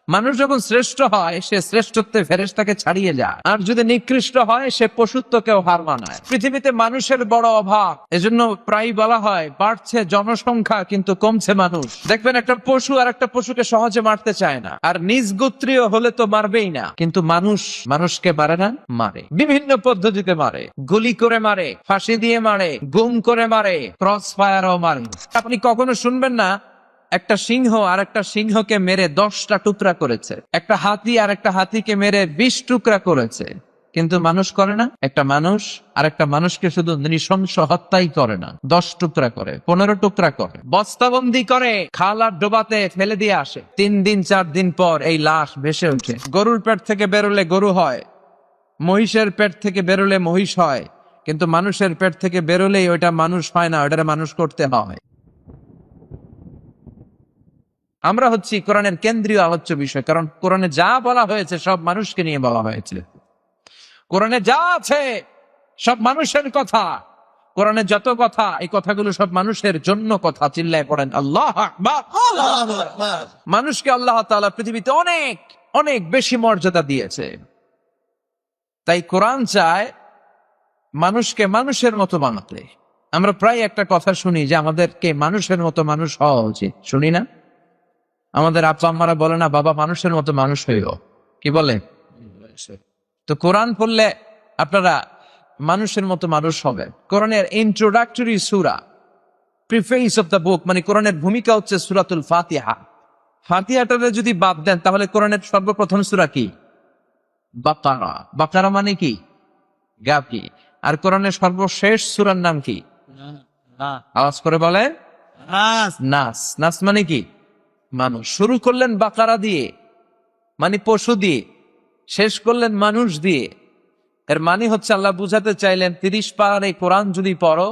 মানুষ যখন শ্রেষ্ঠ হয় সে শ্রেষ্ঠত্বে ফেরেশতাকে ছাড়িয়ে যায়, আর যদি নিকৃষ্ট হয় সে পশুত্বকেও হার মানায়। পৃথিবীতে মানুষের বড় অভাব, এজন্য প্রায় বলা হয় বাড়ছে জনসংখ্যা কিন্তু কমছে মানুষ। দেখবেন একটা পশু আর একটা পশুকে সহজে মারতে চায় না, আর নিজ গোত্রীয় হলে তো মারবেই না, কিন্তু মানুষ মানুষকে মারে না, মারে বিভিন্ন পদ্ধতিতে মারে। গুলি করে মারে, ফাঁসি দিয়ে মারে, গুম করে মারে, ক্রস ফায়ারও মারে। আপনি কখনো শুনবেন না একটা সিংহ আর একটা সিংহকে মেরে 10টা টুকরা করেছে, একটা হাতি আর একটা হাতিকে মেরে 20 টুকরা করেছে, কিন্তু মানুষ করে না। একটা মানুষ আর একটা মানুষকে শুধু নৃশংস হত্যাই করে না, 10 টুকরা করে, 15 টুকরা করে, বস্তাবন্দি করে খাল আর ডোবাতে ফেলে দিয়ে আসে। 3 দিন 4 দিন পর এই লাশ ভেসে ওঠে। গরুর পেট থেকে বেরোলে গরু হয়, মহিষের পেট থেকে বেরোলে মহিষ হয়, কিন্তু মানুষের পেট থেকে বেরোলেই ওইটা মানুষ হয় না, ওইটা মানুষ করতে হয়। আমরা হচ্ছি কোরআনের কেন্দ্রীয় আলোচ্য বিষয়, কারণ কোরআনে যা বলা হয়েছে সব মানুষকে নিয়ে বলা হয়েছে। কোরআনে যা আছে সব মানুষের কথা। কোরআনে যত কথা, এই কথাগুলো সব মানুষের জন্য কথা। চিল্লায় পড়েন আল্লাহ আকবার। মানুষকে আল্লাহ তাআলা পৃথিবীতে অনেক অনেক বেশি মর্যাদা দিয়েছে। তাই কোরআন চায় মানুষকে মানুষের মতো বানাতে। আমরা প্রায় একটা কথা শুনি যে আমাদেরকে মানুষের মতো মানুষ হওয়া উচিত, শুনি না? আমাদের আব্বা আম্মারা বলে না, বাবা মানুষের মতো মানুষ হইও, কি বলে? তো কোরআন পড়লে আপনারা মানুষের মতো মানুষ হবে। কোরআনের introductory Surah, preface of the book, মানে কোরআনের ভূমিকা হচ্ছে সূরাতুল ফাতিহা। ফাতিহাটারে যদি বাদ দেন তাহলে কোরআনের সর্বপ্রথম সূরা কি? বাকারা। বাকারা মানে কি? গাফি। আর কোরআনের সর্বশেষ সূরার নাম কি? আওয়াজ করে বলে নাস। নাস মানে কি? মানুষ। শুরু করলেন বাকারা দিয়ে, মানে পশু দিয়ে, শেষ করলেন মানুষ দিয়ে। এর মানে হচ্ছে আল্লাহ বুঝাতে চাইলেন 30 পারার এই কোরআন যদি পড়ো,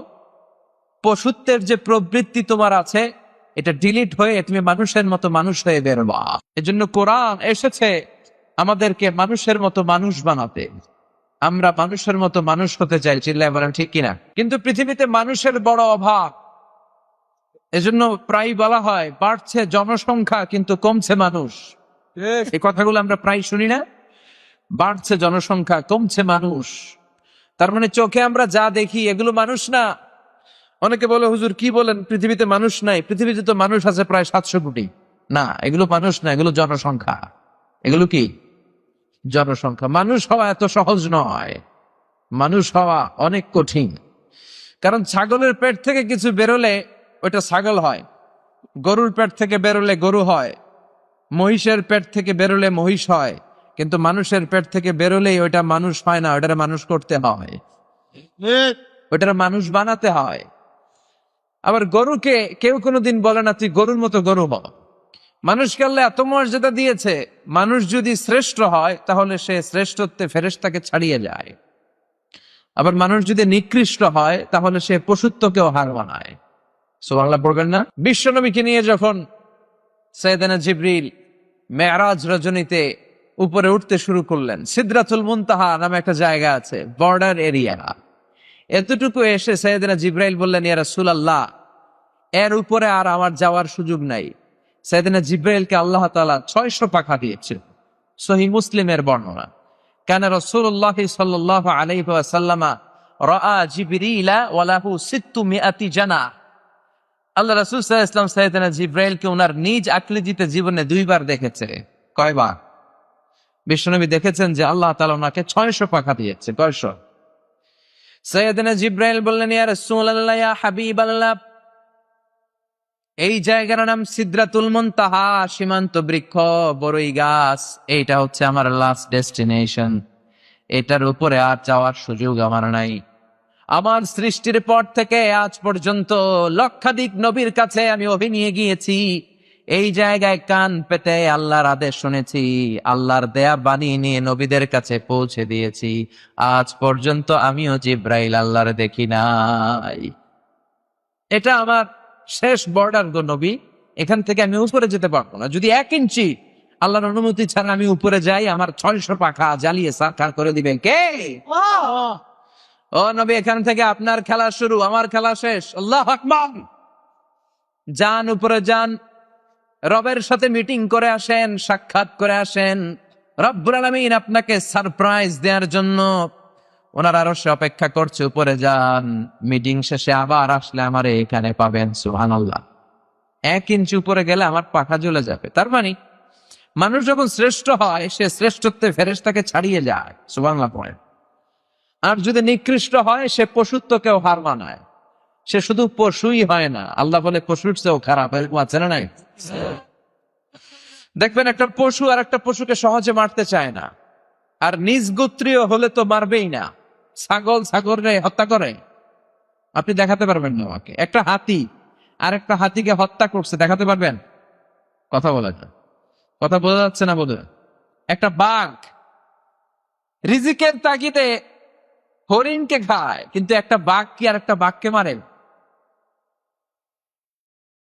পশুত্বের যে প্রবৃত্তি তোমার আছে এটা ডিলিট হয়ে তুমি মানুষের মতো মানুষ হয়ে বেরোবা। এজন্য কোরআন এসেছে আমাদেরকে মানুষের মতো মানুষ বানাতে। আমরা মানুষের মতো মানুষ হতে চাই, চিল্লায় বলেন ঠিক কিনা? কিন্তু পৃথিবীতে মানুষের বড় অভাব, এজন্য প্রায় বলা হয় বাড়ছে জনসংখ্যা কিন্তু কমছে মানুষ। এই কথাগুলো আমরা প্রায় শুনি না? বাড়ছে জনসংখ্যা, কমছে মানুষ। তার মানে চোখে আমরা যা দেখি এগুলো মানুষ না। অনেকে বলে হুজুর কি বলেন, পৃথিবীতে মানুষ নাই? পৃথিবীতে তো মানুষ আছে প্রায় 700 কোটি। না, এগুলো মানুষ না, এগুলো জনসংখ্যা। এগুলো কি? জনসংখ্যা। মানুষ হওয়া এত সহজ নয়, মানুষ হওয়া অনেক কঠিন। কারণ ছাগলের পেট থেকে কিছু বেরোলে ওইটা ছাগল হয়, গরুর পেট থেকে বেরোলে গরু হয়, মহিষের পেট থেকে বেরোলে মহিষ হয়, কিন্তু মানুষের পেট থেকে বেরোলেই ওইটা মানুষ হয় না, ওইটার মানুষ করতে হয়, ওইটার মানুষ বানাতে হয়। আবার গরুকে কেউ কোনোদিন বলে না তুই গরুর মতো গরু হ। মানুষকে আল্লাহ এত মর্যাদা দিয়েছে, মানুষ যদি শ্রেষ্ঠ হয় তাহলে সে শ্রেষ্ঠত্বে ফেরেশতাকে ছাড়িয়ে যায়, আবার মানুষ যদি নিকৃষ্ট হয় তাহলে সে পশুত্বকেও হার মানায়। সুবহানাল্লাহ পড়বেন না? বিশ্বনবীকে নিয়ে যখন সাইয়েদনা জিবরিল মেরাজ রজনীতে উপরে উঠতে শুরু করলেন, সিদরাতুল মুনতাহা নামে একটা জায়গা আছে, বর্ডার এরিয়া। এতটুকু এসে সাইয়েদনা জিবরাইল বললেন, ইয়া রাসূলুল্লাহ, এর উপরে আর আমার যাওয়ার সুযোগ নাই। সাইয়েদনা জিবরাইলকে আল্লাহ তাআলা 600 পাখা দিয়েছেন। সহিহ মুসলিমের বর্ণনা। কানা রাসূলুল্লাহ সাল্লাল্লাহু আলাইহি ওয়াসাল্লাম রাআ জিবরিলা ওয়া লাহু 600 জানাহ। আল্লাহ রাসূল সাল্লাল্লাহু আলাইহি ওয়াসাল্লাম সাইয়েদনা জিবরাইলকে ওনার নিজ আকৃতিতে জীবনে 2 বার দেখেছে। কয়বার? বিশ্বনবী দেখেছেন যে আল্লাহ তাআলা ওনাকে 600 পাখা দিয়েছে। কয়শ? সাইয়েদনা জিবরাইল বললেন, ইয়া রাসূলুল্লাহ, ইয়া হাবিবাল্লাহ, এই জায়গার নাম সিদরাতুল মুনতাহা, সীমান্ত বৃক্ষ, বড়ই গাছ। এইটা হচ্ছে আমার লাস্ট ডেস্টিনেশন। এটার উপরে আর যাওয়ার সুযোগ আমার নাই। আমার সৃষ্টির পর থেকে আজ পর্যন্ত লক্ষাধিক নবীর কাছে আমি ওহী নিয়ে গিয়েছি। এই জায়গায় কান পেতে আল্লাহর আদেশ শুনেছি, আল্লাহর দেয়া বাণী নিয়ে নবীদের কাছে পৌঁছে দিয়েছি। আজ পর্যন্ত আমিও জিবরাইল আল্লাহর দেখি নাই। এটা আমার শেষ বর্ডার গো নবী, এখান থেকে আমি উপরে যেতে পারবো না। যদি 1 ইঞ্চি আল্লাহর অনুমতি ছাড়া আমি উপরে যাই, আমার 600 পাখা জ্বালিয়ে সারখার করে দিবেন কে? ও নবী, এখান থেকে আপনার খেলা শুরু, আমার খেলা শেষ। আল্লাহু আকবার। যান উপরে যান। রবের সাথে মিটিং করে আসেন, সাক্ষাৎ করে আসেন। রব্বুল আলামিন আপনাকে সারপ্রাইজ দেওয়ার জন্য ওনার আরশে অপেক্ষা করছে, উপরে যান। মিটিং শেষে আবার আসলে আমারে এখানে পাবেন। সুবহানাল্লাহ। 1 ইঞ্চি উপরে গেলে আমার পাখা জ্বলে যাবে। তার মানে মানুষ যখন শ্রেষ্ঠ হয়, সে শ্রেষ্ঠত্বে ফেরেশতাকে ছাড়িয়ে যায়। সুবহানাল্লাহ পড়েন। আর যদি নিকৃষ্ট হয়, সে পশুত্বকেও হার মানায়। সে শুধু পশুই হয় না, আল্লাহ বলে পশুর চেয়েও খারাপ। এরকম আছে না নাই? দেখবেন একটা পশু আর একটা পশুকে সহজে মারতে চায় না, আর নিজ গোত্রীয় হলে তো মারবেই না। ছাগলরে হত্যা করে, আপনি দেখাতে পারবেন না আমাকে। একটা হাতি আর একটা হাতিকে হত্যা করছে, দেখাতে পারবেন? কথা বলা যায়, কথা বোঝা যাচ্ছে না বোধহয়। একটা বাঘ রিজিকের তাগিদে হরিণকে খায়, কিন্তু একটা বাঘ কি আর একটা বাঘকে মারে?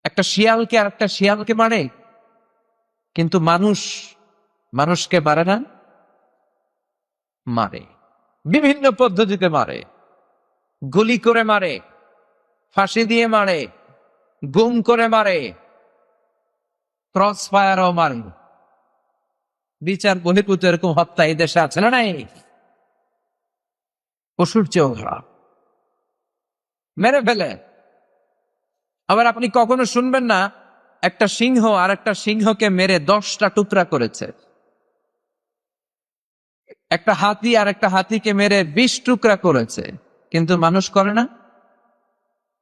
একটা শিয়ালকে আর একটা শিয়ালকে মারে? কিন্তু মানুষকে মারে না? মারে, বিভিন্ন পদ্ধতিতে মারে। গুলি করে মারে, ফাঁসি দিয়ে মারে, গুম করে মারে, ক্রস ফায়ারও মারে। বিচার বহির্ভূত এরকম হত্যা এই দেশে আছে না নাই? পশুর চেয়েও খারাপ, মেরে ফেলে। আবার আপনি কখনো শুনবেন না একটা সিংহ আর একটা সিংহকে মেরে 10টা টুকরা করেছে। একটা হাতি আর একটা হাতিকে মেরে 20 টুকরা করেছে, কিন্তু মানুষ করে না।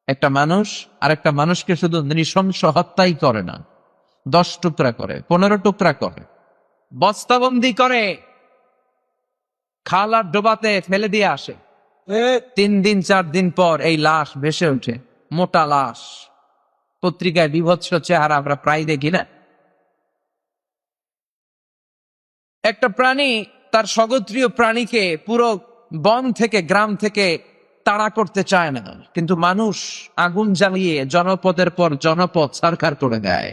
একটা মানুষ আর একটা মানুষকে শুধু নৃশংস হত্যাই করে না, 10 টুকরা করে, 15 টুকরা করে, বস্তাবন্দি করে, খাল আর ডোবাতে ফেলে দিয়ে আসে। 3 দিন 4 দিন পর এই লাশ ভেসে ওঠে, মোটা লাশ। পত্রিকায় বিভৎস চেহারা আমরা প্রায় দেখি না? একটা প্রাণী তার স্বগোত্রীয় প্রাণীকে পুরো বন থেকে, গ্রাম থেকে তাড়া করতে চায় না, কিন্তু মানুষ আগুন জ্বালিয়ে জনপদের পর জনপদ সরকার করে দেয়।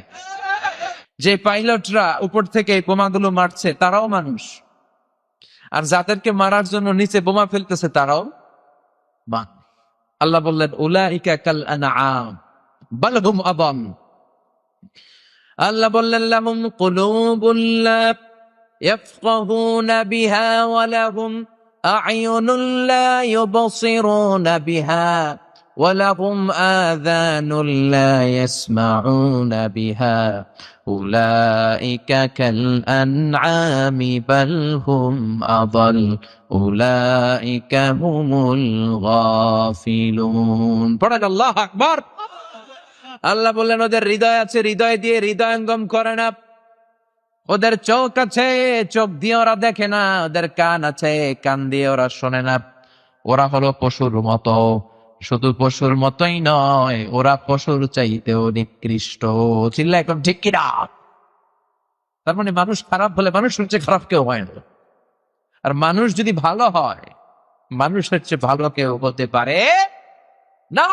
যে পাইলটরা উপর থেকে বোমাগুলো মারছে তারাও মানুষ, আর যাদেরকে মারার জন্য নিচে বোমা ফেলতেছে তারাও মানুষ। আল্লাহ বললেন উলাইকা কাল আনআম বাল হুম আদাল। আল্লাহ বললেন লাহুম কুলুবুল লা ইয়াফকাহুনা বিহা ওয়া লাহুম আ'য়ুনুল লা ইউবসিরুনা বিহা ওয়া লাহুম আযানুল লা ইয়াসমাউনা বিহা উলাইকা কাল আনআমি বাল হুম আদাল উলাইকা হুমুল গাফিলুন। পড়েন আল্লাহু আকবার। আল্লাহ বললেন ওদের হৃদয় আছে, হৃদয় দিয়ে হৃদয়ঙ্গম করে না। ওদের চোখ আছে, চোখ দিয়ে ওরা দেখে না। ওদের কান আছে, কান দিয়ে ওরা শোনে না। ওরা হলো পশুর মতো। শুধু পশুর মতোই নয়, ওরা পশুর চাইতেও নিকৃষ্ট। চিল্লা এখন ঠিক কিনা? তার মানে মানুষ খারাপ হলে মানুষের চেয়ে খারাপ কেউ হয় না। আর মানুষ যদি ভালো হয়, মানুষের চেয়ে ভালো কেউ হতে পারে না।